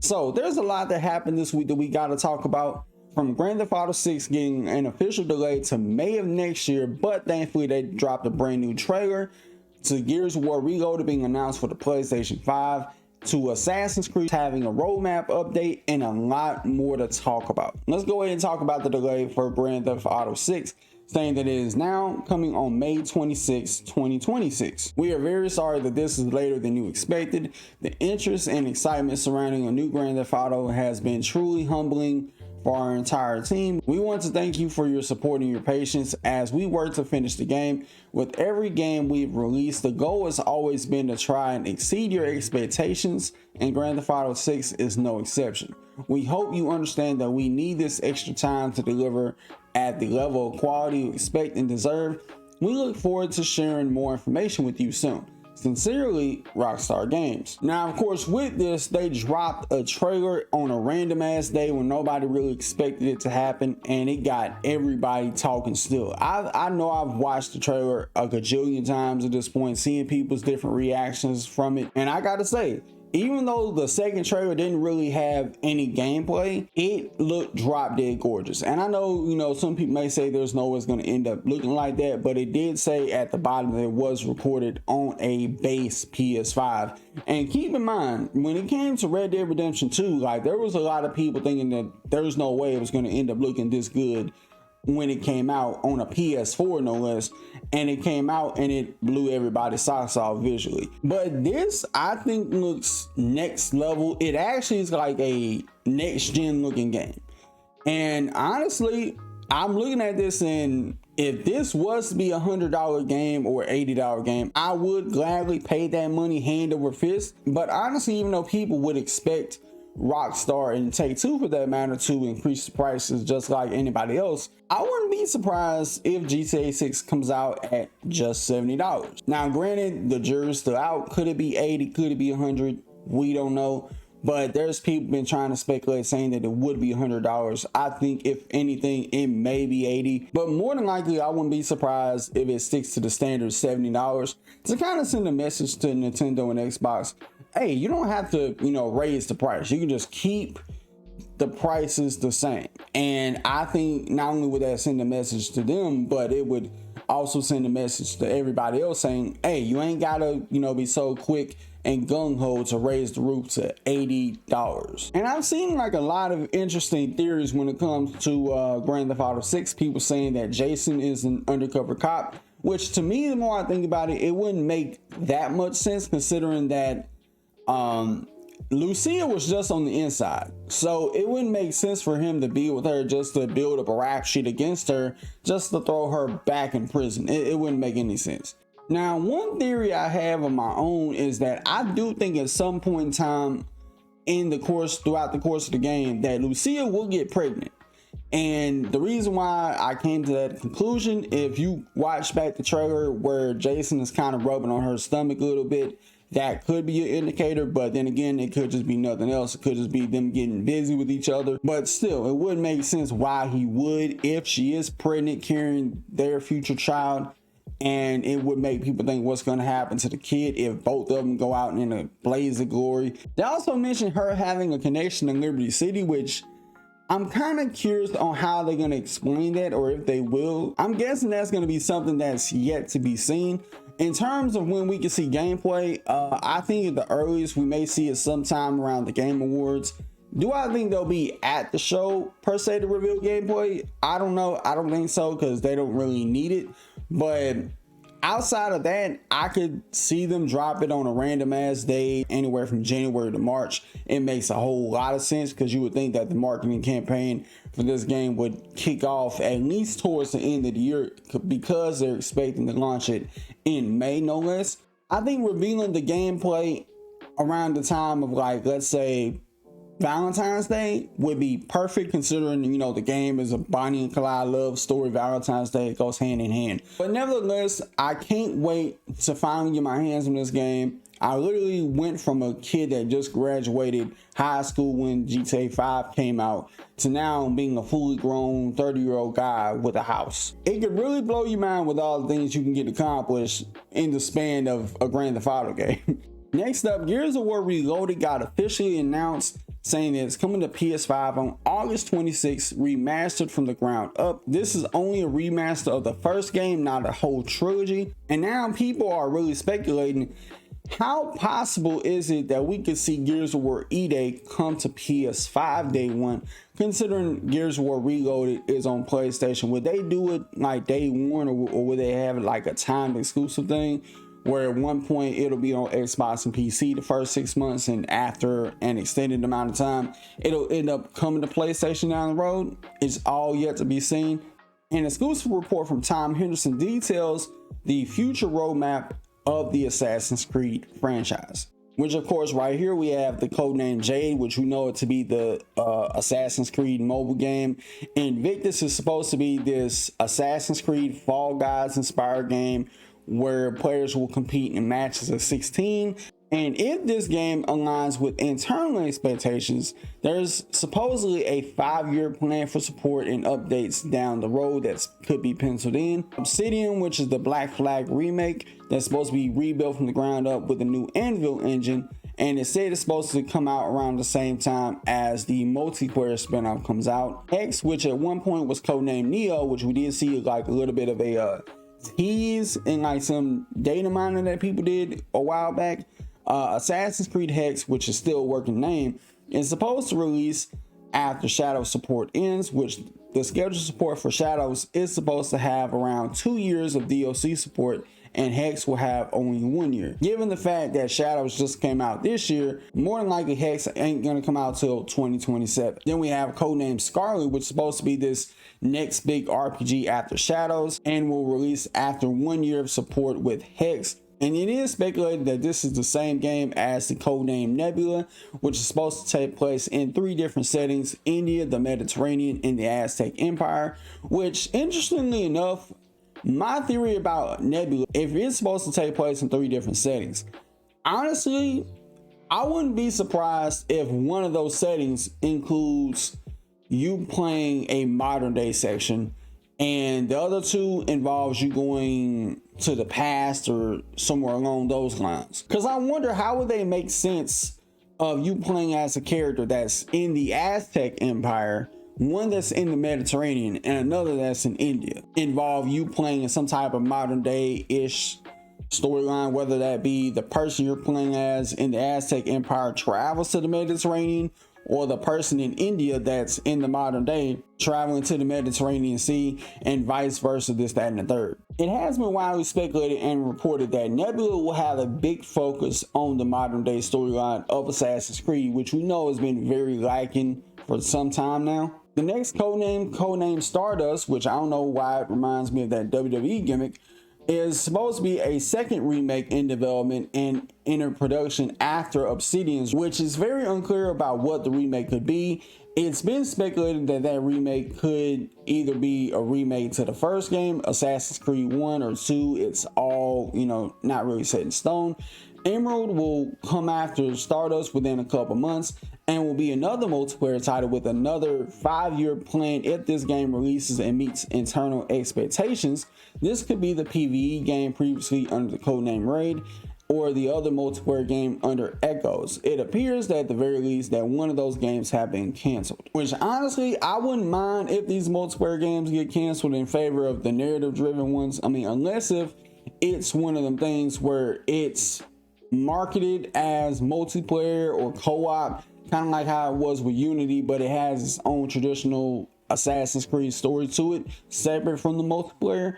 So there's a lot that happened this week that we got to talk about, from Grand Theft Auto 6 getting an official delay to May of next year, but thankfully they dropped a brand new trailer, to Gears of War Reloaded being announced for the PlayStation 5, to Assassin's Creed having a roadmap update, and a lot more to talk about. Let's go ahead and talk about the delay for Grand Theft Auto 6, saying that it is now coming on May 26, 2026. We are very sorry that this is later than you expected. The interest and excitement surrounding a new Grand Theft Auto has been truly humbling for our entire team. We want to thank you for your support and your patience as we work to finish the game. With every game we've released, the goal has always been to try and exceed your expectations, and Grand Theft Auto 6 is no exception. We hope you understand that we need this extra time to deliver at the level of quality you expect and deserve. We look forward to sharing more information with you soon. Sincerely, Rockstar Games. Now, of course, with this, they dropped a trailer on a random ass day when nobody really expected it to happen, and it got everybody talking still. I know I've watched the trailer a gajillion times at this point, seeing people's different reactions from it, and I gotta say, even though the second trailer didn't really have any gameplay, it looked drop dead gorgeous. And I know, some people may say there's no way it's going to end up looking like that, but it did say at the bottom that it was recorded on a base PS5. And keep in mind, when it came to Red Dead Redemption 2, like, there was a lot of people thinking that there's no way it was going to end up looking this good when it came out on a PS4, no less, and it came out and it blew everybody's socks off visually. But this, I think, looks next level. It actually is like a next gen looking game, and honestly, I'm looking at this, and if this was to be $100 game or $80 game, I would gladly pay that money hand over fist. But honestly, even though people would expect Rockstar and Take-Two for that matter to increase the prices just like anybody else, I wouldn't be surprised if GTA 6 comes out at just $70. Now, granted, the jury's still out. Could it be 80? Could it be 100? We don't know. But there's people been trying to speculate, saying that it would be $100. I think if anything, it may be 80. But more than likely, I wouldn't be surprised if it sticks to the standard $70 to kind of send a message to Nintendo and Xbox. Hey, you don't have to, raise the price. You can just keep the prices the same. And I think not only would that send a message to them, but it would also send a message to everybody else saying, hey, you ain't gotta, be so quick and gung-ho to raise the roof to $80. And I've seen like a lot of interesting theories when it comes to Grand Theft Auto 6. People saying that Jason is an undercover cop, which to me, the more I think about it, it wouldn't make that much sense, considering that Lucia was just on the inside, so it wouldn't make sense for him to be with her just to build up a rap sheet against her, just to throw her back in prison. It wouldn't make any sense. Now, one theory I have of my own is that I do think at some point in time throughout the course of the game, that Lucia will get pregnant. And the reason why I came to that conclusion, if you watch back the trailer where Jason is kind of rubbing on her stomach a little bit, that could be an indicator. But then again, it could just be nothing else. It could just be them getting busy with each other. But still, it would make sense why he would, if she is pregnant, carrying their future child. And it would make people think what's going to happen to the kid if both of them go out in a blaze of glory. They also mentioned her having a connection to Liberty City, which I'm kind of curious on how they're going to explain that, or if they will. I'm guessing that's going to be something that's yet to be seen. In terms of when we can see gameplay, I think at the earliest we may see it sometime around the Game Awards. Do I think they'll be at the show per se to reveal gameplay? I don't know. I don't think so, because they don't really need it. But outside of that, I could see them drop it on a random ass day anywhere from January to March. It makes a whole lot of sense, because you would think that the marketing campaign for this game would kick off at least towards the end of the year, because they're expecting to launch it in May, no less. I think revealing the gameplay around the time of, like, let's say Valentine's Day would be perfect, considering, the game is a Bonnie and Clyde love story. Valentine's Day goes hand in hand. But nevertheless, I can't wait to finally get my hands on this game. I literally went from a kid that just graduated high school when GTA 5 came out to now being a fully grown 30-year-old guy with a house. It could really blow your mind with all the things you can get accomplished in the span of a Grand Theft Auto game. Next up, Gears of War Reloaded got officially announced saying that it's coming to PS5 on August 26th, remastered from the ground up. This is only a remaster of the first game, not a whole trilogy. And now people are really speculating, how possible is it that we could see Gears of War E-Day come to PS5 day one, considering Gears of War Reloaded is on PlayStation? Would they do it like day one, or would they have it like a timed exclusive thing, where at one point it'll be on Xbox and PC the first 6 months, and after an extended amount of time, it'll end up coming to PlayStation down the road? It's all yet to be seen. An exclusive report from Tom Henderson details the future roadmap of the Assassin's Creed franchise, which of course right here we have the codename Jade, which we know it to be the Assassin's Creed mobile game. Invictus is supposed to be this Assassin's Creed Fall Guys inspired game where players will compete in matches of 16. And if this game aligns with internal expectations, there's supposedly a 5-year plan for support and updates down the road that could be penciled in. Obsidian, which is the Black Flag remake that's supposed to be rebuilt from the ground up with a new Anvil engine, and it said it's supposed to come out around the same time as the multiplayer spinoff comes out. Hex, which at one point was codenamed Neo, which we did see like a little bit of a tease in like some data mining that people did a while back. Assassin's Creed Hex, which is still a working name, is supposed to release after Shadows support ends, which the scheduled support for Shadows is supposed to have around 2 years of DLC support, and Hex will have only 1 year. Given the fact that Shadows just came out this year, more than likely Hex ain't gonna come out till 2027. Then we have codename Scarlet, which is supposed to be this next big RPG after Shadows, and will release after 1 year of support with Hex. And it is speculated that this is the same game as the codename Nebula, which is supposed to take place in 3 different settings: India, the Mediterranean, and the Aztec Empire. Which, interestingly enough, my theory about Nebula, if it's supposed to take place in 3 different settings, honestly, I wouldn't be surprised if one of those settings includes you playing a modern day section, and the other 2 involves you going to the past or somewhere along those lines. Because I wonder, how would they make sense of you playing as a character that's in the Aztec Empire, one that's in the Mediterranean, and another that's in India, involve you playing in some type of modern day-ish storyline, whether that be the person you're playing as in the Aztec Empire travels to the Mediterranean, or the person in India that's in the modern day traveling to the Mediterranean Sea, and vice versa, this, that, and the third. It has been widely speculated and reported that Nebula will have a big focus on the modern day storyline of Assassin's Creed, which we know has been very lacking for some time now. The next codename Stardust, which I don't know why it reminds me of that WWE gimmick, is supposed to be a second remake in development and entered production after Obsidian's, which is very unclear about what the remake could be. It's been speculated that that remake could either be a remake to the first game, Assassin's Creed 1 or 2. It's all, not really set in stone. Emerald will come after Stardust within a couple months, and will be another multiplayer title with another 5-year plan if this game releases and meets internal expectations. This could be the PvE game previously under the codename Raid, or the other multiplayer game under Echoes. It appears that at the very least that one of those games have been canceled, which honestly I wouldn't mind if these multiplayer games get canceled in favor of the narrative driven ones. I mean, unless if it's one of them things where it's marketed as multiplayer or co-op, kind of like how it was with Unity, but it has its own traditional Assassin's Creed story to it, separate from the multiplayer.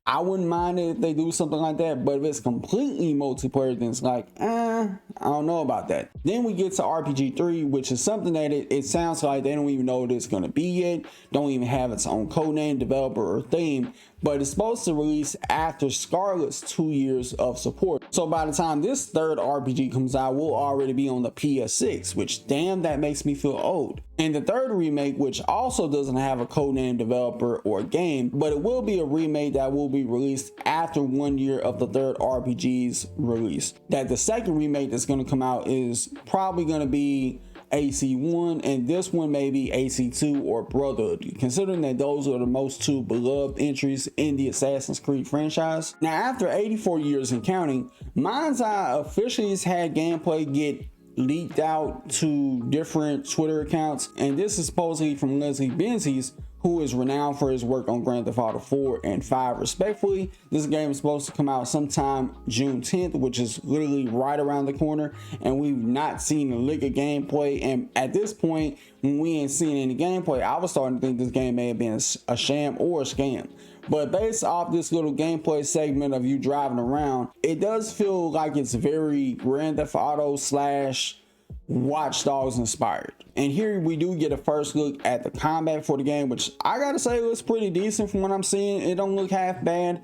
I wouldn't mind it if they do something like that, but if it's completely multiplayer, then it's like, I don't know about that. Then we get to RPG 3, which is something that it sounds like they don't even know what it's going to be yet, don't even have its own codename, developer, or theme, but it's supposed to release after Scarlet's 2 years of support. So by the time this third RPG comes out, we'll already be on the PS6, which damn, that makes me feel old. And the third remake, which also doesn't have a codename, developer, or game, but it will be a remake that will be released after 1 year of the third RPG's release. That the second remake that's going to come out is probably going to be AC1, and this one may be AC2 or Brotherhood, considering that those are the most 2 beloved entries in the Assassin's Creed franchise. Now, after 84 years and counting, Mind's Eye officially has had gameplay get leaked out to different Twitter accounts, and this is supposedly from Leslie Benzies, who is renowned for his work on Grand Theft Auto 4 and 5 respectfully. This game is supposed to come out sometime June 10th, which is literally right around the corner, and we've not seen a lick of gameplay. And at this point, when we ain't seen any gameplay, I was starting to think this game may have been a sham or a scam. But based off this little gameplay segment of you driving around, it does feel like it's very Grand Theft Auto slash Watch Dogs inspired. And here we do get a first look at the combat for the game, which I gotta say looks pretty decent from what I'm seeing. It don't look half bad.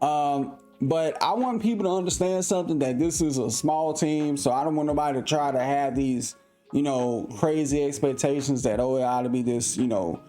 But I want people to understand something, that this is a small team, so I don't want nobody to try to have these, you know, crazy expectations that, oh, it ought to be this, you know,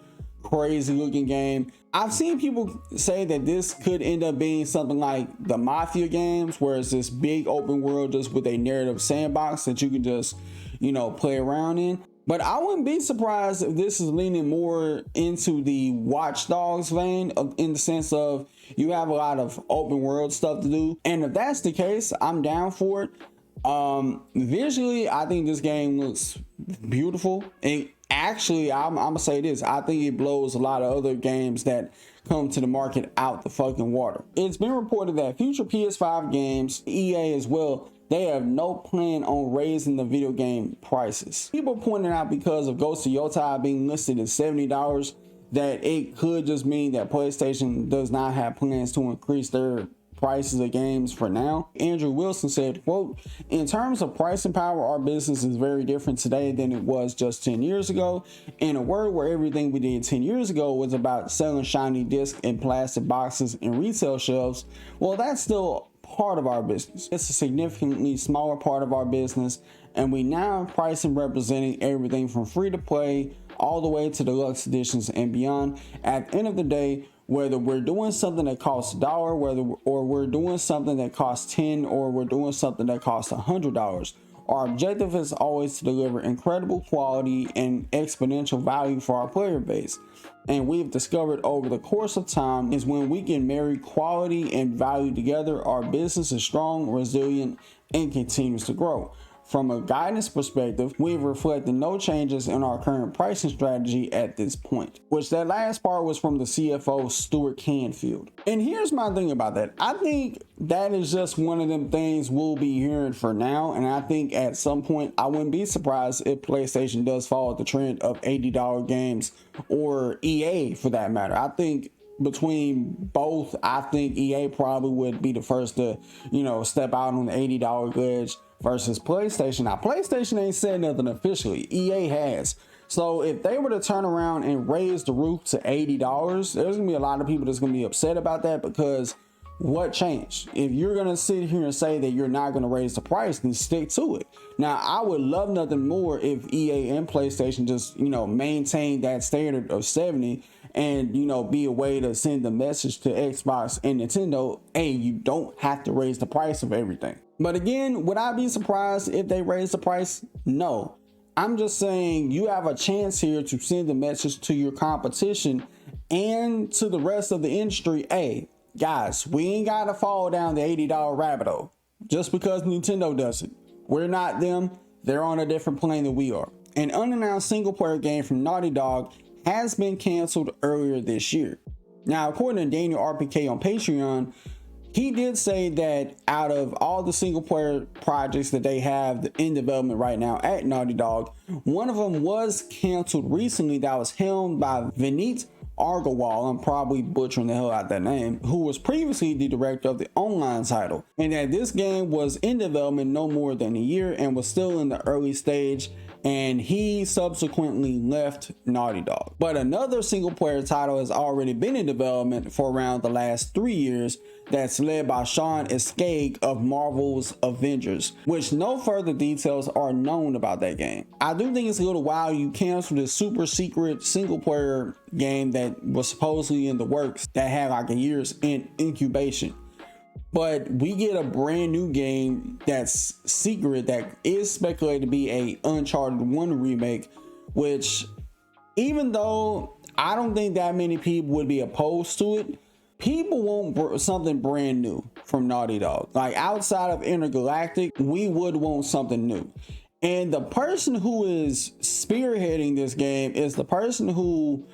crazy looking game. I've seen people say that this could end up being something like the Mafia games, where it's this big open world just with a narrative sandbox that you can just, you know, play around in. But I wouldn't be surprised if this is leaning more into the Watch Dogs vein, in the sense of you have a lot of open world stuff to do. And if that's the case, I'm down for it. Visually, I think this game looks beautiful. And actually, I'm gonna say this, I think it blows a lot of other games that come to the market out the fucking water. It's been reported that future PS5 games, EA as well, they have no plan on raising the video game prices. People pointed out, because of Ghost of Yotai being listed at $70, that it could just mean that PlayStation does not have plans to increase their prices of games for now. Andrew Wilson said, quote, "In terms of pricing power, our business is very different today than it was just 10 years ago. In a world where everything we did 10 years ago was about selling shiny discs in plastic boxes and retail shelves, well, that's still part of our business. It's a significantly smaller part of our business, and we now price and representing everything from free to play all the way to deluxe editions and beyond. At the end of the day, whether we're doing something that costs $1, or we're doing something that costs $10, or we're doing something that costs $100, our objective is always to deliver incredible quality and exponential value for our player base. And we've discovered over the course of time is when we can marry quality and value together, our business is strong, resilient, and continues to grow. From a guidance perspective, we've reflected no changes in our current pricing strategy at this point," which that last part was from the CFO, Stuart Canfield. And here's my thing about that. I think that is just one of them things we'll be hearing for now. And I think at some point, I wouldn't be surprised if PlayStation does follow the trend of $80 games, or EA for that matter. I think between both, I think EA probably would be the first to, you know, step out on the $80 goods versus PlayStation. Now, PlayStation ain't said nothing officially. EA has. So if they were to turn around and raise the roof to $80, there's gonna be a lot of people that's gonna be upset about that, because what changed? If you're gonna sit here and say that you're not gonna raise the price, then stick to it. Now, I would love nothing more if EA and PlayStation just, you know, maintain that standard of 70, and, you know, be a way to send the message to Xbox and Nintendo, hey, you don't have to raise the price of everything. But again, would I be surprised if they raise the price? No. I'm just saying you have a chance here to send the message to your competition and to the rest of the industry. Hey, guys, we ain't got to fall down the $80 rabbit hole just because Nintendo does it. We're not them. They're on a different plane than we are. An unannounced single player game from Naughty Dog has been canceled earlier this year. Now, according to Daniel RPK on Patreon, he did say that out of all the single player projects that they have in development right now at Naughty Dog, one of them was canceled recently that was helmed by Vineet Agarwal, I'm probably butchering the hell out that name, who was previously the director of the online title, and that this game was in development no more than a year and was still in the early stage, and he subsequently left Naughty Dog. But another single player title has already been in development for around the last 3 years, that's led by Sean Escaig of Marvel's Avengers, which no further details are known about that game. I do think it's a little wild you canceled this super secret single player game that was supposedly in the works that had like a year's in incubation. But we get a brand new game that's secret that is speculated to be a Uncharted 1 remake, which, even though I don't think that many people would be opposed to it, people want something brand new from Naughty Dog. Like outside of Intergalactic, we would want something new. And the person who is spearheading this game is the person who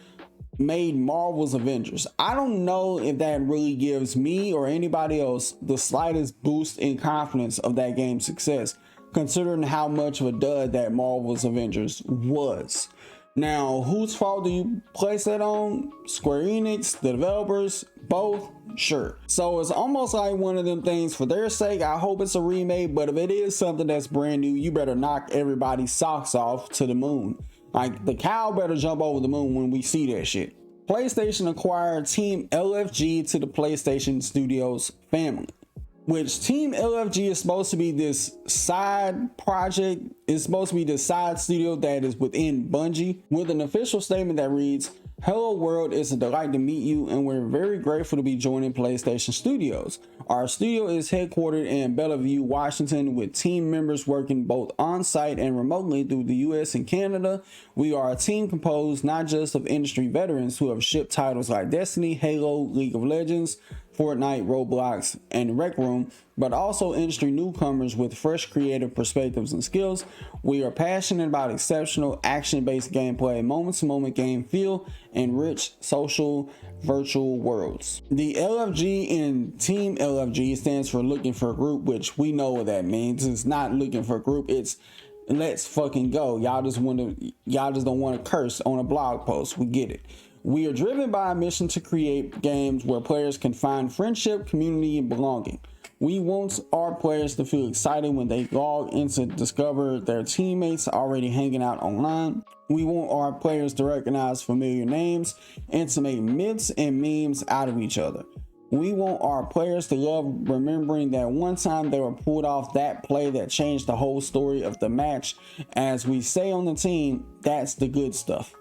made Marvel's Avengers. I don't know if that really gives me or anybody else the slightest boost in confidence of that game's success, considering how much of a dud that Marvel's Avengers was. Now, whose fault do you place that on? Square Enix, the developers, both? Sure. So it's almost like one of them things, for their sake, I hope it's a remake, but if it is something that's brand new, you better knock everybody's socks off to the moon. Like, the cow better jump over the moon when we see that shit. PlayStation acquired Team LFG to the PlayStation Studios family, which Team LFG is supposed to be this side project. It's supposed to be the side studio that is within Bungie, with an official statement that reads, "Hello world, it's a delight to meet you, and we're very grateful to be joining PlayStation Studios. Our studio is headquartered in Bellevue, Washington, with team members working both on-site and remotely through the US and Canada. We are a team composed not just of industry veterans who have shipped titles like Destiny, Halo, League of Legends, Fortnite, Roblox, and Rec Room, but also industry newcomers with fresh creative perspectives and skills. We are passionate about exceptional action-based gameplay, moment-to-moment game feel, and rich social virtual worlds." The LFG in Team LFG stands for looking for a group, which we know what that means. It's not looking for a group, it's let's fucking go. Y'all just don't want to curse on a blog post. We get it. "We are driven by a mission to create games where players can find friendship, community, and belonging. We want our players to feel excited when they log in to discover their teammates already hanging out online. We want our players to recognize familiar names and to make myths and memes out of each other. We want our players to love remembering that one time they were pulled off that play that changed the whole story of the match. As we say on the team, that's the good stuff."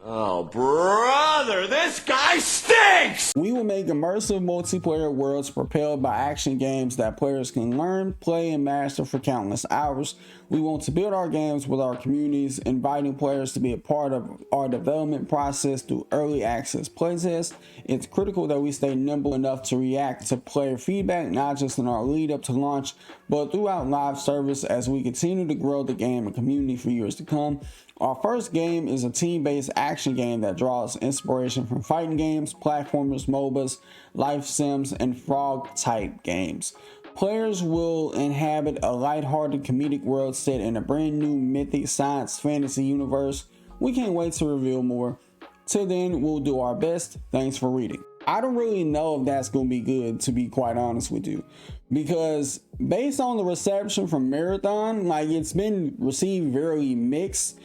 Oh, brother, this guy stinks! "We will make immersive multiplayer worlds propelled by action games that players can learn, play, and master for countless hours. We want to build our games with our communities, inviting players to be a part of our development process through early access playtests. It's critical that we stay nimble enough to react to player feedback, not just in our lead up to launch, but throughout live service as we continue to grow the game and community for years to come. Our first game is a team-based action game that draws inspiration from fighting games, platformers, MOBAs, life sims, and frog-type games. Players will inhabit a lighthearted comedic world set in a brand new mythic science fantasy universe. We can't wait to reveal more. Till then, we'll do our best. Thanks for reading." I don't really know if that's going to be good, to be quite honest with you, because based on the reception from Marathon, like, it's been received very mixed.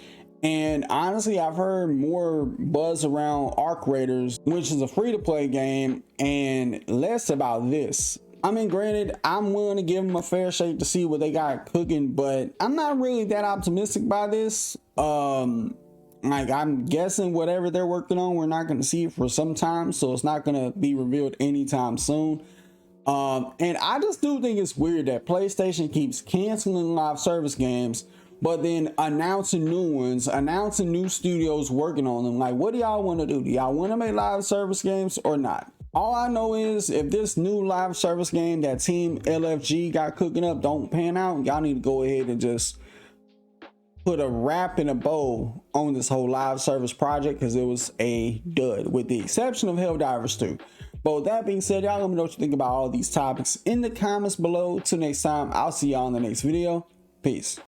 And honestly, I've heard more buzz around Arc Raiders, which is a free-to-play game, and less about this. I mean, granted, I'm willing to give them a fair shake to see what they got cooking, but I'm not really that optimistic by this. Like, I'm guessing whatever they're working on, we're not going to see it for some time, so it's not going to be revealed anytime soon. And I just do think it's weird that PlayStation keeps canceling live service games, but then announcing new ones, announcing new studios working on them. Like, what do y'all want to do? Do y'all want to make live service games or not? All I know is if this new live service game that Team LFG got cooking up don't pan out, y'all need to go ahead and just put a wrap and a bow on this whole live service project, because it was a dud, with the exception of Helldivers 2. But with that being said, y'all let me know what you think about all these topics in the comments below. Till next time, I'll see y'all in the next video. Peace.